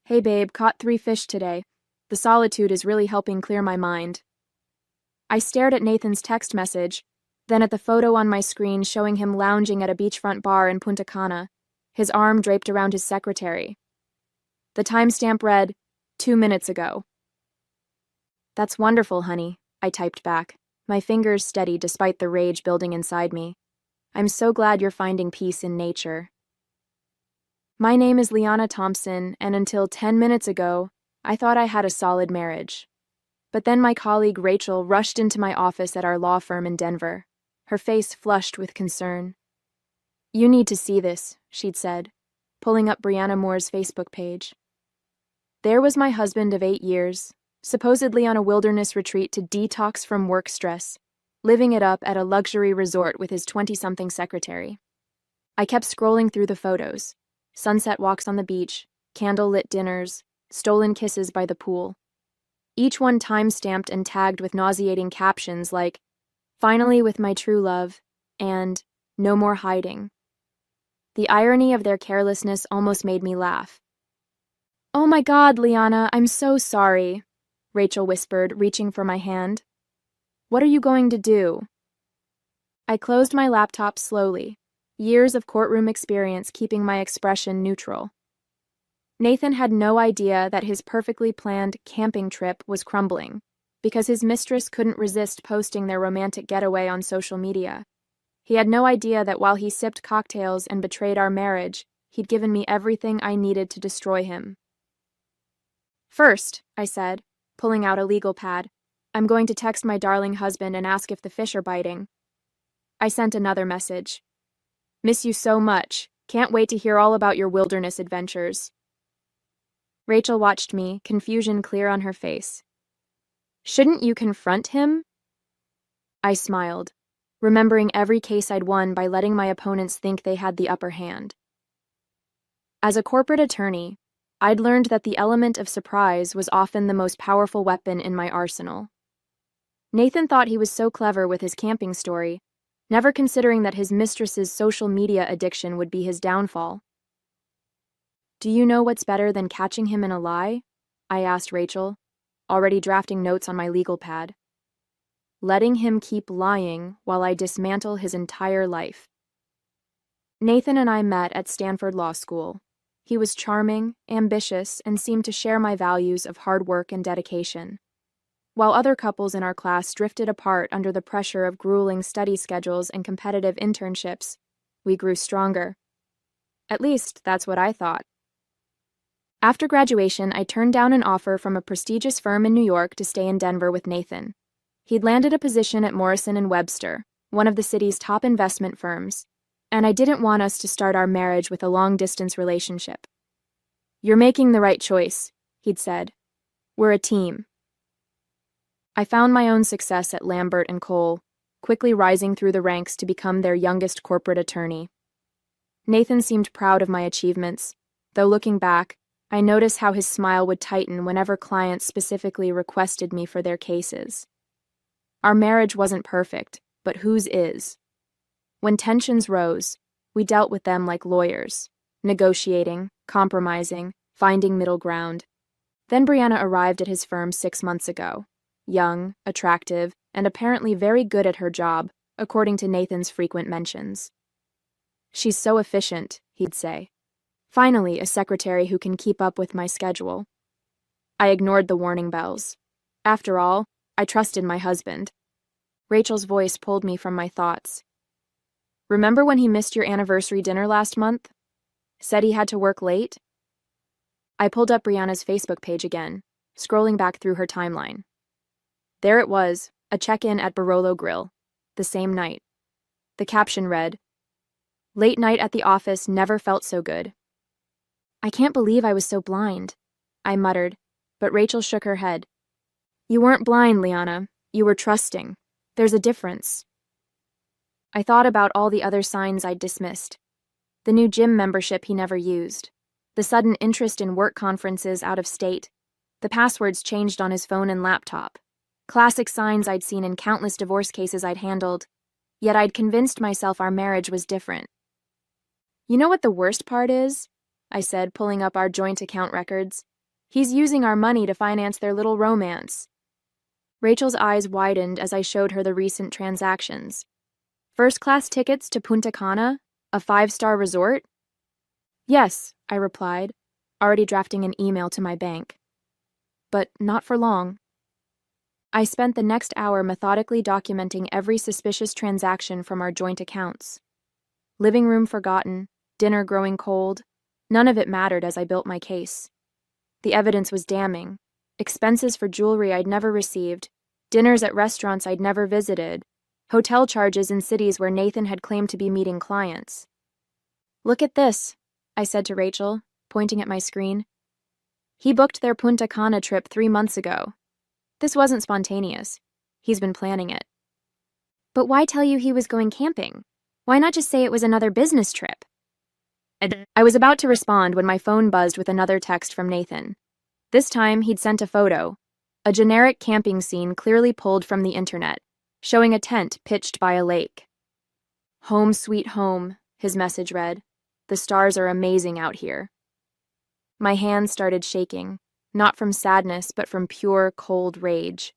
Hey babe, caught 3 fish today. The solitude is really helping clear my mind. I stared at Nathan's text message, then at the photo on my screen showing him lounging at a beachfront bar in Punta Cana, his arm draped around his secretary. The timestamp read, 2 minutes ago. That's wonderful, honey, I typed back, my fingers steady despite the rage building inside me. I'm so glad you're finding peace in nature. My name is Liana Thompson, and until 10 minutes ago, I thought I had a solid marriage. But then my colleague Rachel rushed into my office at our law firm in Denver, her face flushed with concern. You need to see this, she'd said, pulling up Brianna Moore's Facebook page. There was my husband of 8 years, supposedly on a wilderness retreat to detox from work stress, living it up at a luxury resort with his 20-something secretary. I kept scrolling through the photos. Sunset walks on the beach, candle-lit dinners, stolen kisses by the pool. Each one time-stamped and tagged with nauseating captions like, "Finally with my true love," and "No more hiding." The irony of their carelessness almost made me laugh. "Oh my God, Liana, I'm so sorry," Rachel whispered, reaching for my hand. "What are you going to do?" I closed my laptop slowly, years of courtroom experience keeping my expression neutral. Nathan had no idea that his perfectly planned camping trip was crumbling, because his mistress couldn't resist posting their romantic getaway on social media. He had no idea that while he sipped cocktails and betrayed our marriage, he'd given me everything I needed to destroy him. "First," I said, pulling out a legal pad, "I'm going to text my darling husband and ask if the fish are biting." I sent another message. "Miss you so much. Can't wait to hear all about your wilderness adventures." Rachel watched me, confusion clear on her face. "Shouldn't you confront him?" I smiled, remembering every case I'd won by letting my opponents think they had the upper hand. As a corporate attorney, I'd learned that the element of surprise was often the most powerful weapon in my arsenal. Nathan thought he was so clever with his camping story, never considering that his mistress's social media addiction would be his downfall. "Do you know what's better than catching him in a lie?" I asked Rachel, already drafting notes on my legal pad. "Letting him keep lying while I dismantle his entire life." Nathan and I met at Stanford Law School. He was charming, ambitious, and seemed to share my values of hard work and dedication. While other couples in our class drifted apart under the pressure of grueling study schedules and competitive internships, we grew stronger. At least, that's what I thought. After graduation, I turned down an offer from a prestigious firm in New York to stay in Denver with Nathan. He'd landed a position at Morrison & Webster, one of the city's top investment firms, and I didn't want us to start our marriage with a long-distance relationship. "You're making the right choice," he'd said. "We're a team." I found my own success at Lambert & Cole, quickly rising through the ranks to become their youngest corporate attorney. Nathan seemed proud of my achievements, though looking back, I noticed how his smile would tighten whenever clients specifically requested me for their cases. Our marriage wasn't perfect, but whose is? When tensions rose, we dealt with them like lawyers, negotiating, compromising, finding middle ground. Then Brianna arrived at his firm 6 months ago. Young, attractive, and apparently very good at her job, according to Nathan's frequent mentions. "She's so efficient," he'd say. "Finally, a secretary who can keep up with my schedule." I ignored the warning bells. After all, I trusted my husband. Rachel's voice pulled me from my thoughts. "Remember when he missed your anniversary dinner last month? Said he had to work late?" I pulled up Brianna's Facebook page again, scrolling back through her timeline. There it was, a check-in at Barolo Grill, the same night. The caption read, "Late night at the office never felt so good." "I can't believe I was so blind," I muttered, but Rachel shook her head. "You weren't blind, Liana. You were trusting. There's a difference." I thought about all the other signs I'd dismissed. The new gym membership he never used. The sudden interest in work conferences out of state. The passwords changed on his phone and laptop. Classic signs I'd seen in countless divorce cases I'd handled, yet I'd convinced myself our marriage was different. "You know what the worst part is?" I said, pulling up our joint account records. He's using our money to finance their little romance. Rachel's eyes widened as I showed her the recent transactions. First-class tickets to Punta Cana, a 5-star resort? Yes, I replied, already drafting an email to my bank. But not for long. I spent the next hour methodically documenting every suspicious transaction from our joint accounts. Living room forgotten, dinner growing cold, none of it mattered as I built my case. The evidence was damning. Expenses for jewelry I'd never received, dinners at restaurants I'd never visited, hotel charges in cities where Nathan had claimed to be meeting clients. Look at this, I said to Rachel, pointing at my screen. He booked their Punta Cana trip 3 months ago. This wasn't spontaneous. He's been planning it. But why tell you he was going camping? Why not just say it was another business trip? I was about to respond when my phone buzzed with another text from Nathan. This time, he'd sent a photo, a generic camping scene clearly pulled from the internet, showing a tent pitched by a lake. Home sweet home, his message read. The stars are amazing out here. My hands started shaking, not from sadness, but from pure, cold rage.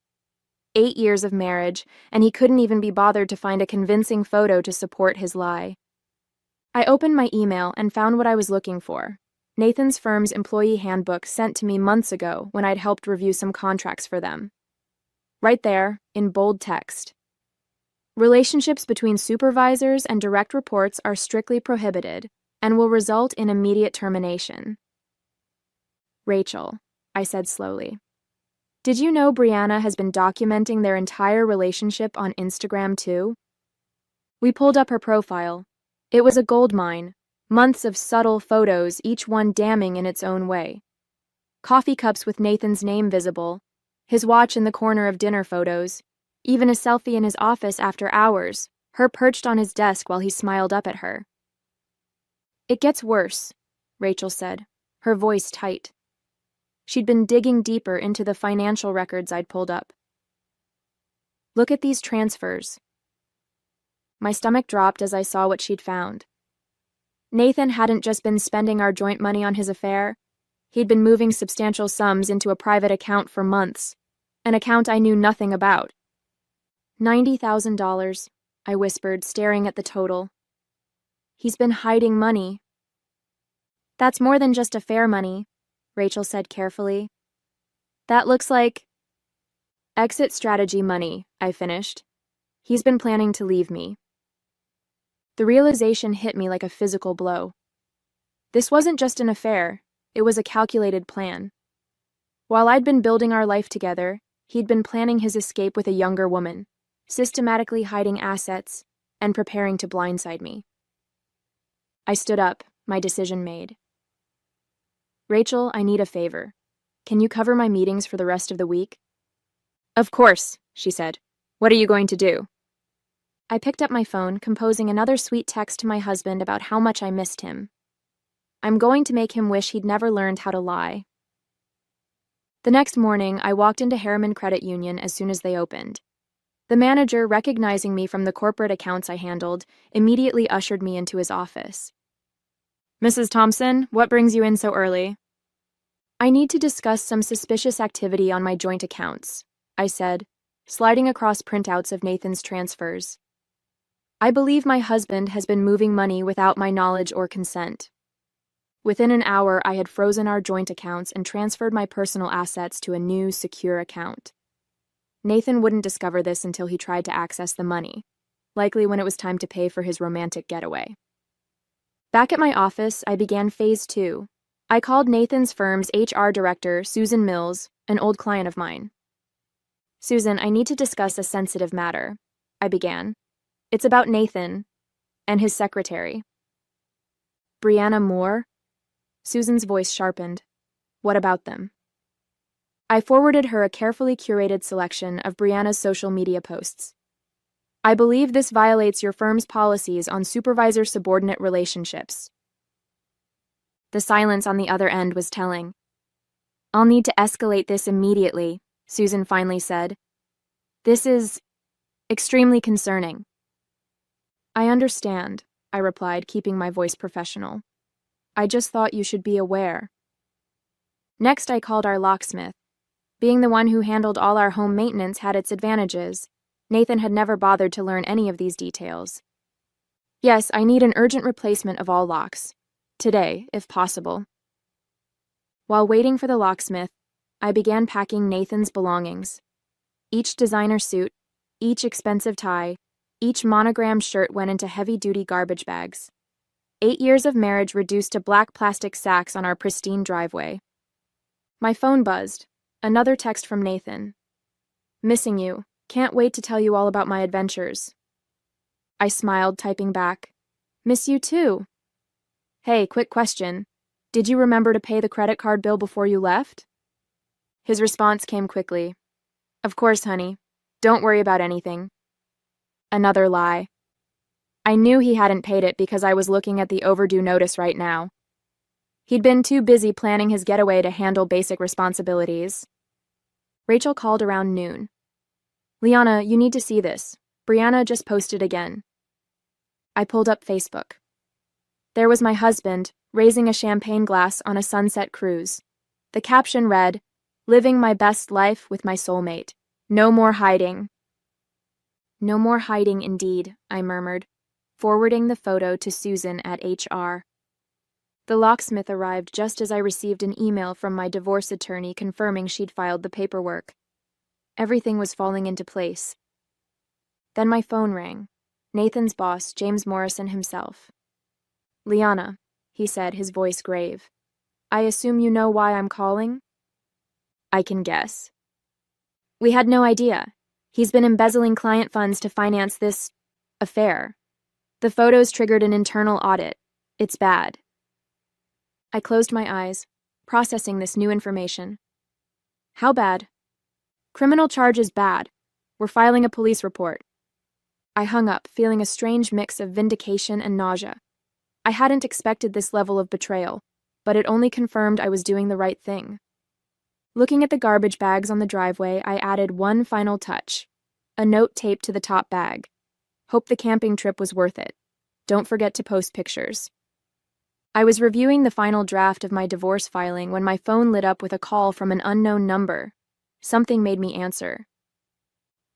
8 years of marriage, and he couldn't even be bothered to find a convincing photo to support his lie. I opened my email and found what I was looking for. Nathan's firm's employee handbook sent to me months ago when I'd helped review some contracts for them. Right there, in bold text. Relationships between supervisors and direct reports are strictly prohibited and will result in immediate termination. Rachel, I said slowly, did you know Brianna has been documenting their entire relationship on Instagram too? We pulled up her profile. It was a goldmine, months of subtle photos, each one damning in its own way. Coffee cups with Nathan's name visible, his watch in the corner of dinner photos, even a selfie in his office after hours, her perched on his desk while he smiled up at her. It gets worse, Rachel said, her voice tight. She'd been digging deeper into the financial records I'd pulled up. Look at these transfers. My stomach dropped as I saw what she'd found. Nathan hadn't just been spending our joint money on his affair. He'd been moving substantial sums into a private account for months, an account I knew nothing about. $90,000, I whispered, staring at the total. He's been hiding money. That's more than just affair money, Rachel said carefully. That looks like exit strategy money, I finished. He's been planning to leave me. The realization hit me like a physical blow. This wasn't just an affair, it was a calculated plan. While I'd been building our life together, he'd been planning his escape with a younger woman, systematically hiding assets and preparing to blindside me. I stood up, my decision made. Rachel, I need a favor. Can you cover my meetings for the rest of the week? Of course, she said. What are you going to do? I picked up my phone, composing another sweet text to my husband about how much I missed him. I'm going to make him wish he'd never learned how to lie. The next morning, I walked into Harriman Credit Union as soon as they opened. The manager, recognizing me from the corporate accounts I handled, immediately ushered me into his office. Mrs. Thompson, what brings you in so early? I need to discuss some suspicious activity on my joint accounts, I said, sliding across printouts of Nathan's transfers. I believe my husband has been moving money without my knowledge or consent. Within an hour, I had frozen our joint accounts and transferred my personal assets to a new, secure account. Nathan wouldn't discover this until he tried to access the money, likely when it was time to pay for his romantic getaway. Back at my office, I began phase 2. I called Nathan's firm's HR director, Susan Mills, an old client of mine. Susan, I need to discuss a sensitive matter, I began. It's about Nathan and his secretary. Brianna Moore? Susan's voice sharpened. What about them? I forwarded her a carefully curated selection of Brianna's social media posts. I believe this violates your firm's policies on supervisor-subordinate relationships. The silence on the other end was telling. I'll need to escalate this immediately, Susan finally said. This is extremely concerning. I understand, I replied, keeping my voice professional. I just thought you should be aware. Next, I called our locksmith. Being the one who handled all our home maintenance had its advantages. Nathan had never bothered to learn any of these details. Yes, I need an urgent replacement of all locks. Today, if possible. While waiting for the locksmith, I began packing Nathan's belongings. Each designer suit, each expensive tie, each monogrammed shirt went into heavy-duty garbage bags. 8 years of marriage reduced to black plastic sacks on our pristine driveway. My phone buzzed. Another text from Nathan. Missing you. Can't wait to tell you all about my adventures. I smiled, typing back. Miss you too. Hey, quick question. Did you remember to pay the credit card bill before you left? His response came quickly. Of course, honey. Don't worry about anything. Another lie. I knew he hadn't paid it because I was looking at the overdue notice right now. He'd been too busy planning his getaway to handle basic responsibilities. Rachel called around noon. Liana, you need to see this. Brianna just posted again. I pulled up Facebook. There was my husband, raising a champagne glass on a sunset cruise. The caption read, Living my best life with my soulmate. No more hiding. No more hiding indeed, I murmured, forwarding the photo to Susan at HR. The locksmith arrived just as I received an email from my divorce attorney confirming she'd filed the paperwork. Everything was falling into place. Then my phone rang. Nathan's boss, James Morrison himself. Liana, he said, his voice grave. I assume you know why I'm calling? I can guess. We had no idea. He's been embezzling client funds to finance this affair. The photos triggered an internal audit. It's bad. I closed my eyes, processing this new information. How bad? Criminal charge is bad. We're filing a police report. I hung up, feeling a strange mix of vindication and nausea. I hadn't expected this level of betrayal, but it only confirmed I was doing the right thing. Looking at the garbage bags on the driveway, I added one final touch. A note taped to the top bag. Hope the camping trip was worth it. Don't forget to post pictures. I was reviewing the final draft of my divorce filing when my phone lit up with a call from an unknown number. Something made me answer.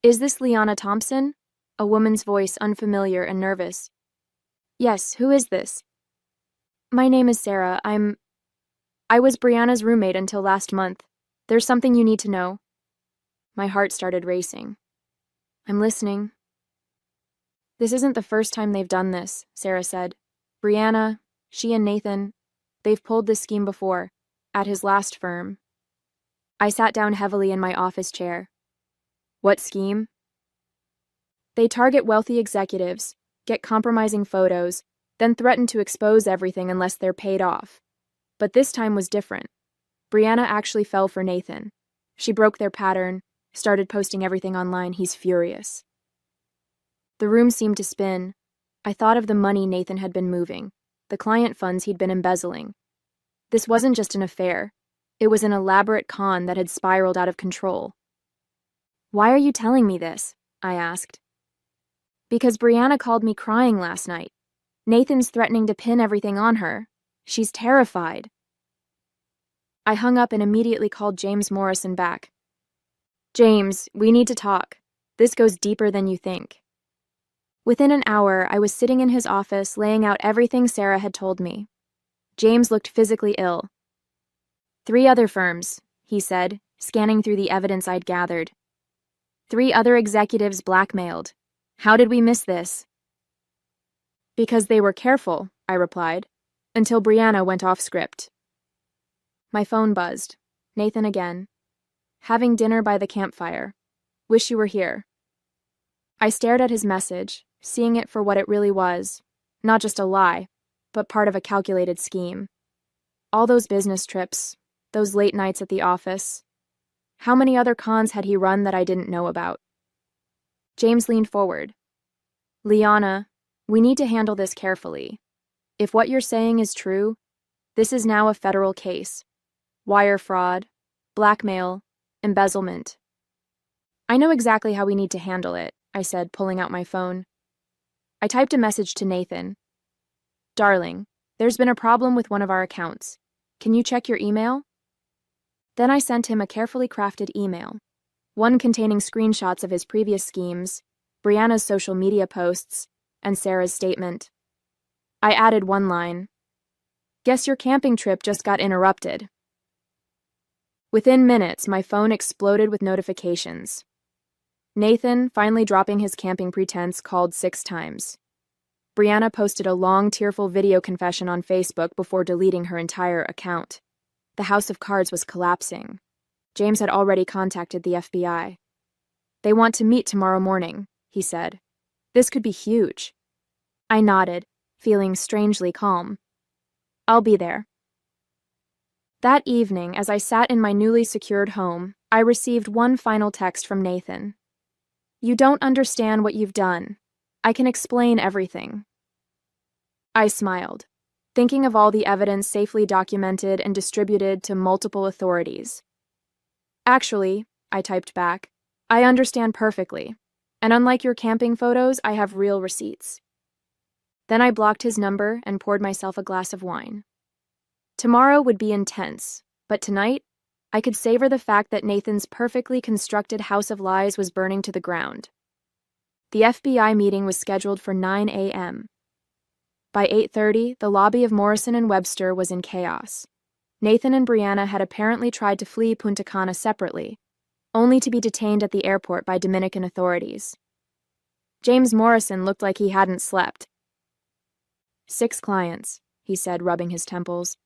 Is this Liana Thompson? A woman's voice, unfamiliar and nervous. Yes, who is this? My name is Sarah. I was Brianna's roommate until last month. There's something you need to know. My heart started racing. I'm listening. This isn't the first time they've done this, Sarah said. Brianna, she and Nathan, they've pulled this scheme before, at his last firm. I sat down heavily in my office chair. What scheme? They target wealthy executives, get compromising photos, then threaten to expose everything unless they're paid off. But this time was different. Brianna actually fell for Nathan. She broke their pattern, started posting everything online. He's furious. The room seemed to spin. I thought of the money Nathan had been moving, the client funds he'd been embezzling. This wasn't just an affair. It was an elaborate con that had spiraled out of control. Why are you telling me this? I asked. Because Brianna called me crying last night. Nathan's threatening to pin everything on her. She's terrified. I hung up and immediately called James Morrison back. James, we need to talk. This goes deeper than you think. Within an hour, I was sitting in his office laying out everything Sarah had told me. James looked physically ill. 3 other firms, he said, scanning through the evidence I'd gathered. 3 other executives blackmailed. How did we miss this? Because they were careful, I replied, until Brianna went off script. My phone buzzed. Nathan again. Having dinner by the campfire. Wish you were here. I stared at his message, seeing it for what it really was. Not just a lie, but part of a calculated scheme. All those business trips, those late nights at the office. How many other cons had he run that I didn't know about? James leaned forward. Liana, we need to handle this carefully. If what you're saying is true, this is now a federal case. Wire fraud, blackmail, embezzlement. I know exactly how we need to handle it, I said, pulling out my phone. I typed a message to Nathan. Darling, there's been a problem with one of our accounts. Can you check your email? Then I sent him a carefully crafted email, one containing screenshots of his previous schemes, Brianna's social media posts, and Sarah's statement. I added one line. Guess your camping trip just got interrupted. Within minutes, my phone exploded with notifications. Nathan, finally dropping his camping pretense, called 6 times. Brianna posted a long, tearful video confession on Facebook before deleting her entire account. The house of cards was collapsing. James had already contacted the FBI. They want to meet tomorrow morning, he said. This could be huge. I nodded, feeling strangely calm. I'll be there. That evening, as I sat in my newly secured home, I received one final text from Nathan. You don't understand what you've done. I can explain everything. I smiled, thinking of all the evidence safely documented and distributed to multiple authorities. Actually, I typed back, I understand perfectly, and unlike your camping photos, I have real receipts. Then I blocked his number and poured myself a glass of wine. Tomorrow would be intense, but tonight, I could savor the fact that Nathan's perfectly constructed house of lies was burning to the ground. The FBI meeting was scheduled for 9 a.m. By 8:30, the lobby of Morrison and Webster was in chaos. Nathan and Brianna had apparently tried to flee Punta Cana separately, only to be detained at the airport by Dominican authorities. James Morrison looked like he hadn't slept. 6 clients, he said, rubbing his temples.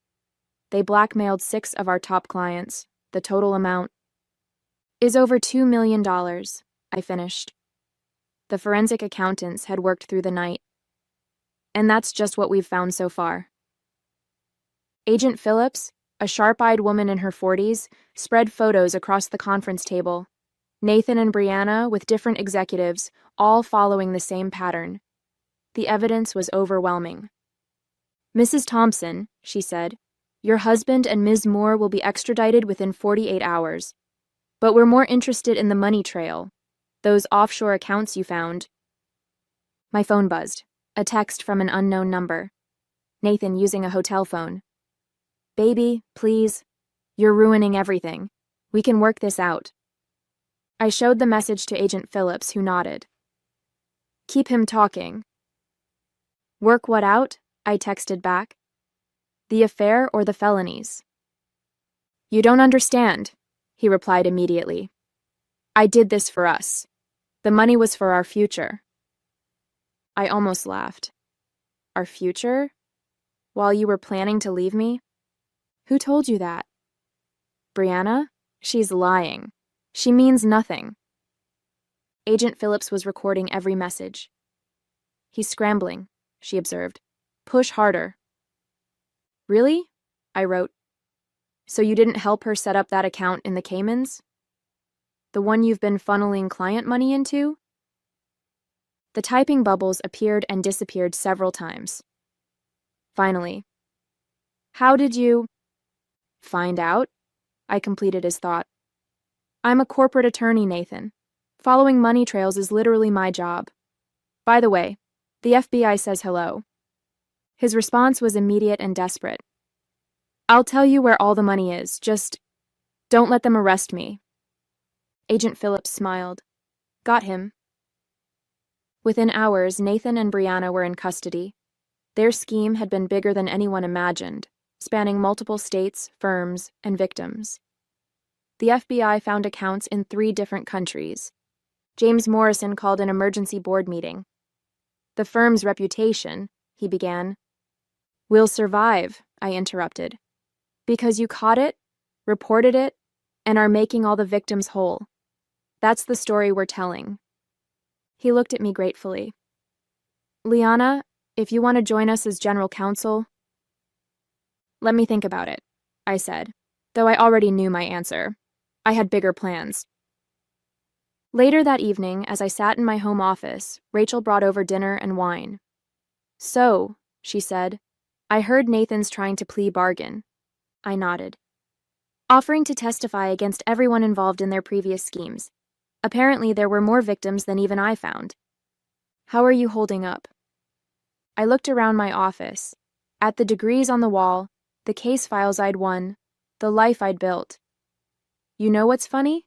They blackmailed 6 of our top clients. The total amount is over $2 million, I finished. The forensic accountants had worked through the night. And that's just what we've found so far. Agent Phillips, a sharp-eyed woman in her 40s, spread photos across the conference table. Nathan and Brianna, with different executives, all following the same pattern. The evidence was overwhelming. Mrs. Thompson, she said, your husband and Ms. Moore will be extradited within 48 hours. But we're more interested in the money trail, those offshore accounts you found. My phone buzzed. A text from an unknown number. Nathan using a hotel phone. Baby, please. You're ruining everything. We can work this out. I showed the message to Agent Phillips, who nodded. Keep him talking. Work what out? I texted back. The affair or the felonies? You don't understand, he replied immediately. I did this for us. The money was for our future. I almost laughed. Our future? While you were planning to leave me? Who told you that? Brianna? She's lying. She means nothing. Agent Phillips was recording every message. He's scrambling, she observed. Push harder. Really? I wrote. So you didn't help her set up that account in the Caymans? The one you've been funneling client money into? The typing bubbles appeared and disappeared several times. Finally, how did you find out? I completed his thought. I'm a corporate attorney, Nathan. Following money trails is literally my job. By the way, the FBI says hello. His response was immediate and desperate. I'll tell you where all the money is, just don't let them arrest me. Agent Phillips smiled. Got him. Within hours, Nathan and Brianna were in custody. Their scheme had been bigger than anyone imagined, spanning multiple states, firms, and victims. The FBI found accounts in 3 different countries. James Morrison called an emergency board meeting. The firm's reputation, he began. Will survive, I interrupted. Because you caught it, reported it, and are making all the victims whole. That's the story we're telling. He looked at me gratefully. Liana, if you want to join us as general counsel... Let me think about it, I said, though I already knew my answer. I had bigger plans. Later that evening, as I sat in my home office, Rachel brought over dinner and wine. So, she said, I heard Nathan's trying to plea bargain. I nodded. Offering to testify against everyone involved in their previous schemes. Apparently, there were more victims than even I found. How are you holding up? I looked around my office, at the degrees on the wall, the case files I'd won, the life I'd built. You know what's funny?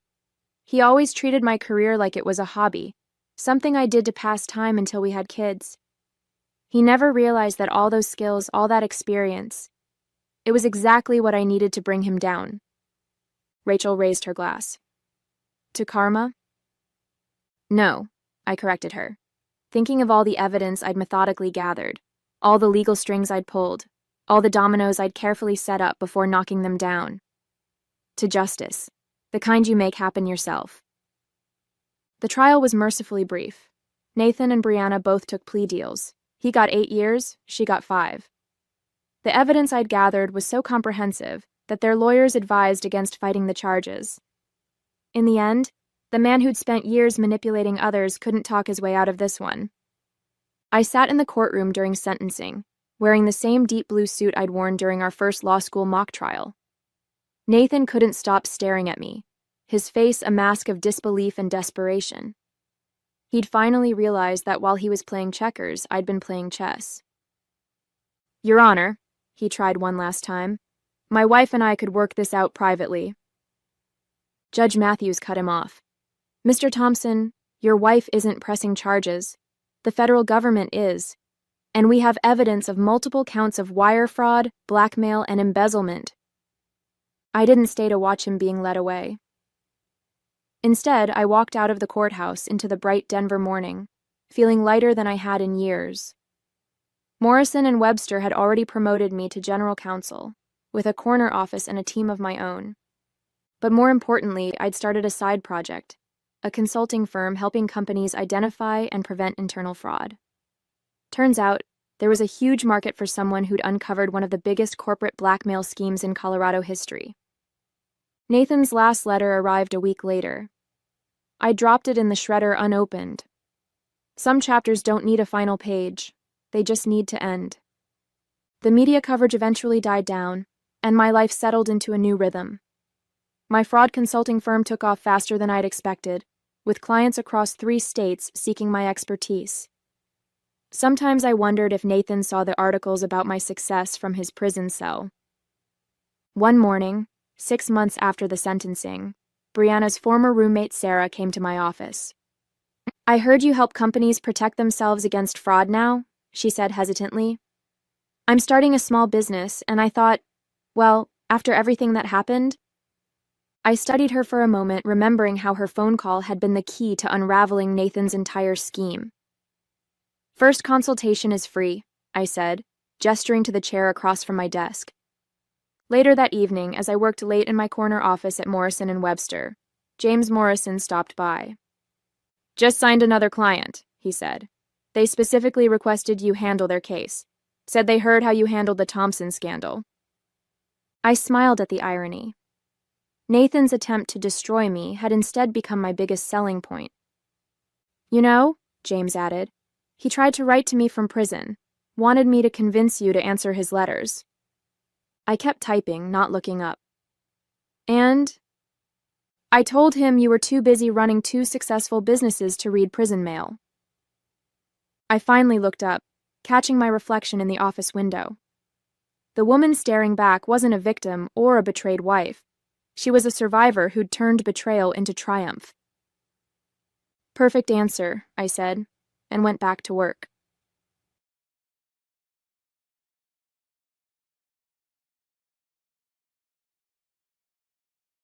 He always treated my career like it was a hobby, something I did to pass time until we had kids. He never realized that all those skills, all that experience, it was exactly what I needed to bring him down. Rachel raised her glass. To karma? No, I corrected her, thinking of all the evidence I'd methodically gathered, all the legal strings I'd pulled, all the dominoes I'd carefully set up before knocking them down. To justice, the kind you make happen yourself. The trial was mercifully brief. Nathan and Brianna both took plea deals. He got 8 years, she got 5. The evidence I'd gathered was so comprehensive that their lawyers advised against fighting the charges. In the end, the man who'd spent years manipulating others couldn't talk his way out of this one. I sat in the courtroom during sentencing, wearing the same deep blue suit I'd worn during our first law school mock trial. Nathan couldn't stop staring at me, his face a mask of disbelief and desperation. He'd finally realized that while he was playing checkers, I'd been playing chess. Your Honor, he tried one last time, my wife and I could work this out privately. Judge Matthews cut him off. Mr. Thompson, your wife isn't pressing charges. The federal government is, and we have evidence of multiple counts of wire fraud, blackmail, and embezzlement. I didn't stay to watch him being led away. Instead, I walked out of the courthouse into the bright Denver morning, feeling lighter than I had in years. Morrison and Webster had already promoted me to general counsel, with a corner office and a team of my own. But more importantly, I'd started a side project, a consulting firm helping companies identify and prevent internal fraud. Turns out, there was a huge market for someone who'd uncovered one of the biggest corporate blackmail schemes in Colorado history. Nathan's last letter arrived a week later. I dropped it in the shredder unopened. Some chapters don't need a final page. They just need to end. The media coverage eventually died down, and my life settled into a new rhythm. My fraud consulting firm took off faster than I'd expected, with clients across 3 states seeking my expertise. Sometimes I wondered if Nathan saw the articles about my success from his prison cell. One morning, 6 months after the sentencing, Brianna's former roommate Sarah came to my office. I heard you help companies protect themselves against fraud now, she said hesitantly. I'm starting a small business, and I thought, well, after everything that happened. I studied her for a moment, remembering how her phone call had been the key to unraveling Nathan's entire scheme. First consultation is free, I said, gesturing to the chair across from my desk. Later that evening, as I worked late in my corner office at Morrison and Webster, James Morrison stopped by. Just signed another client, he said. They specifically requested you handle their case. Said they heard how you handled the Thompson scandal. I smiled at the irony. Nathan's attempt to destroy me had instead become my biggest selling point. You know, James added, he tried to write to me from prison, wanted me to convince you to answer his letters. I kept typing, not looking up. And I told him you were too busy running 2 successful businesses to read prison mail. I finally looked up, catching my reflection in the office window. The woman staring back wasn't a victim or a betrayed wife. She was a survivor who'd turned betrayal into triumph. Perfect answer, I said, and went back to work.